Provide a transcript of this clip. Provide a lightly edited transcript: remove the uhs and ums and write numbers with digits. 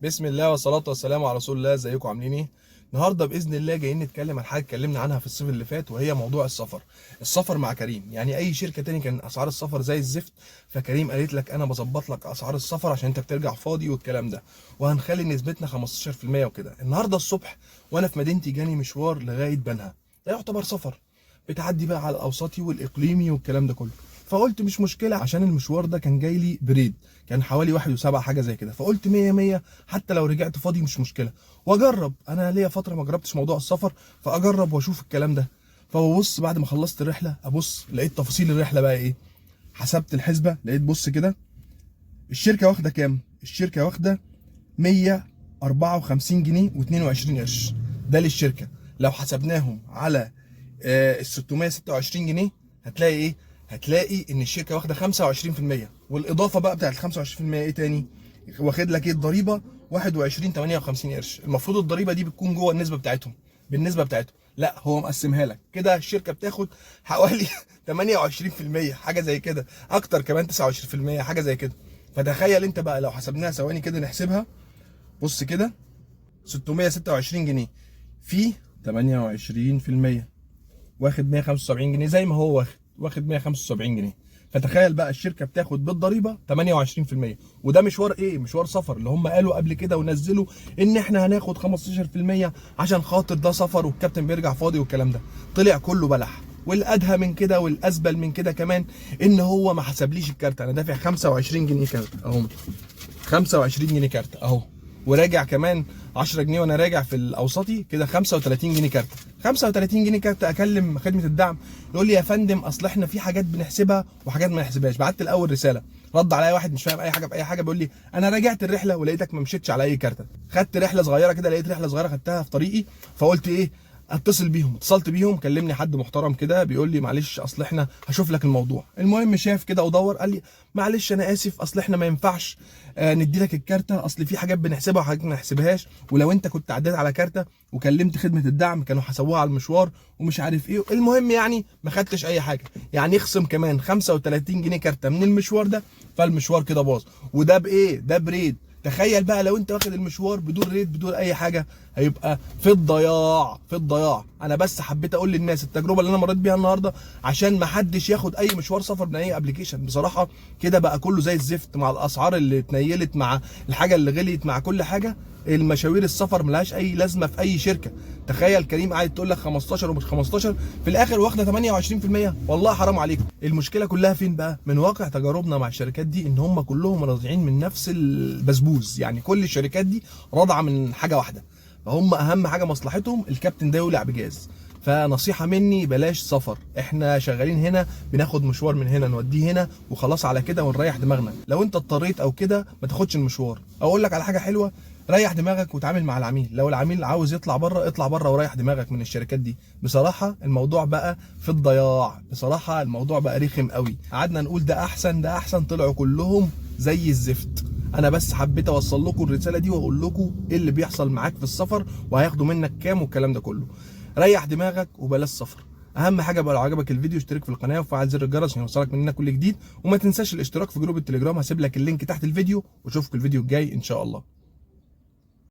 بسم الله والصلاة والسلام على رسول الله. ازيكم عاملين ايه؟ النهارده بإذن الله جايين نتكلم عن حاجة اتكلمنا عنها في الصيف اللي فات، وهي موضوع السفر. السفر مع كريم، يعني أي شركة تاني كان أسعار السفر زي الزفت، فكريم قالت لك أنا بظبط لك أسعار السفر عشان أنت بترجع فاضي والكلام ده، وهنخلي نسبتنا 15% وكده. النهارده الصبح وأنا في مدينتي جاني مشوار لغاية بنها، ده يعتبر سفر، بتعدي بقى على الأوسطي والإقليمي والكلام ده كله. فقلت مش مشكله، عشان المشوار ده كان جاي لي بريد، كان حوالي 1.7 حاجه زي كده، فقلت 100 100 حتى لو رجعت فاضي مش مشكله، واجرب. انا ليا فتره ما جربتش موضوع السفر، فاجرب واشوف الكلام ده. فببص بعد ما خلصت الرحله، ابص لقيت تفاصيل الرحله بقى ايه. حسبت الحسبه لقيت، بص كده، الشركه واخده كام؟ الشركه واخده 154 جنيه و22 قرش، ده للشركه. لو حسبناهم على ال 626 جنيه، هتلاقي ايه؟ هتلاقي ان الشركه واخده 25%، والاضافه بقى بتاعت ال 25% ايه تاني؟ واخد لك ايه؟ الضريبه 21.58 قرش. المفروض الضريبه دي بتكون جوه النسبه بتاعتهم، بالنسبه بتاعتهم، لا هو مقسمها لك كده. الشركه بتاخد حوالي 28%، حاجه زي كده، اكتر كمان 29%، حاجه زي كده. فتخيل انت بقى لو حسبناها، ثواني كده نحسبها. بص كده، 626 جنيه في 28%، واخد 175 جنيه، زي ما هو واخد 175 جنيه. فتخيل بقى الشركه بتاخد بالضريبه 28%، وده مشوار ايه؟ مشوار سفر، اللي هم قالوا قبل كده ونزلوا ان احنا هناخد 15% عشان خاطر ده سفر والكابتن بيرجع فاضي والكلام ده. طلع كله بلح. والادهى من كده والازبل من كده كمان، ان هو ما حسبليش الكارت. انا دافع 25 جنيه كارت اهو، 25 جنيه كارت اهو، وراجع كمان 10 جنيه وانا راجع في الاوسطي كده، 35 جنيه كارت. 35 جنيه كارت. اكلم خدمه الدعم، يقول لي يا فندم اصل احنا في حاجات بنحسبها وحاجات ما نحسبهاش. بعت الاول رساله، رد عليا واحد مش فاهم اي حاجه في اي حاجه، بيقول لي انا راجعت الرحله ولقيتك ما مشيتش على اي كارته. خدت رحله صغيره كده، لقيت رحله صغيره خدتها في طريقي، فقلت ايه، اتصل بيهم. اتصلت بيهم، كلمني حد محترم كده بيقول لي معلش اصل احنا هشوف لك الموضوع. المهم شاف كده ودور، قال لي معلش انا اسف، اصل احنا ما ينفعش ندي لك الكارته، اصل في حاجات بنحسبها وحاجات ما نحسبهاش، ولو انت كنت عديت على كارته وكلمت خدمه الدعم كانوا حسبوها على المشوار ومش عارف ايه. المهم يعني ما خدتش اي حاجه، يعني يخصم كمان 35 جنيه كارته من المشوار ده، فالمشوار كده باظ. وده بايه؟ ده بريد. تخيل بقى لو انت واخد المشوار بدون ريت بدون اي حاجه، هيبقى في الضياع، في الضياع. انا بس حبيت اقول للناس التجربه اللي انا مريت بيها النهارده، عشان ما حدش ياخد اي مشوار سفر من اي ابلكيشن. بصراحه كده بقى كله زي الزفت، مع الاسعار اللي اتنيلت، مع الحاجه اللي غليت، مع كل حاجه. المشاوير السفر ملهاش اي لازمه في اي شركه. تخيل كريم قاعد تقول لك 15 ومش 15، في الاخر واخده 28%. والله حرام عليكم. المشكله كلها فين بقى؟ من واقع تجاربنا مع الشركات دي، ان هم كلهم راضعين من نفس البسبوس. يعني كل الشركات دي راضعه من حاجه واحده، فهم اهم حاجه مصلحتهم الكابتن ده يولع بجاز. فنصيحه مني، بلاش سفر. احنا شغالين هنا بناخد مشوار من هنا نوديه هنا وخلاص على كده ونريح دماغنا. لو انت اضطريت او كده ما تاخدش المشوار. اقول لك على حاجه حلوه، ريح دماغك وتعامل مع العميل. لو العميل عاوز يطلع بره، اطلع بره وريح دماغك من الشركات دي. بصراحه الموضوع بقى في الضياع، بصراحه الموضوع بقى رخم قوي. قعدنا نقول ده احسن ده احسن، طلعوا كلهم زي الزفت. انا بس حبيت اوصل لكم الرساله دي واقول لكم ايه اللي بيحصل معاك في السفر وهياخدوا منك كام والكلام ده كله. ريح دماغك وبلاش سفر. اهم حاجه بقى لو عجبك الفيديو اشترك في القناه وفعل زر الجرس عشان يوصلك مننا كل جديد، وما تنساش الاشتراك في جروب التليجرام، هسيب لك اللينك تحت الفيديو، واشوفكم الفيديو الجاي ان شاء الله.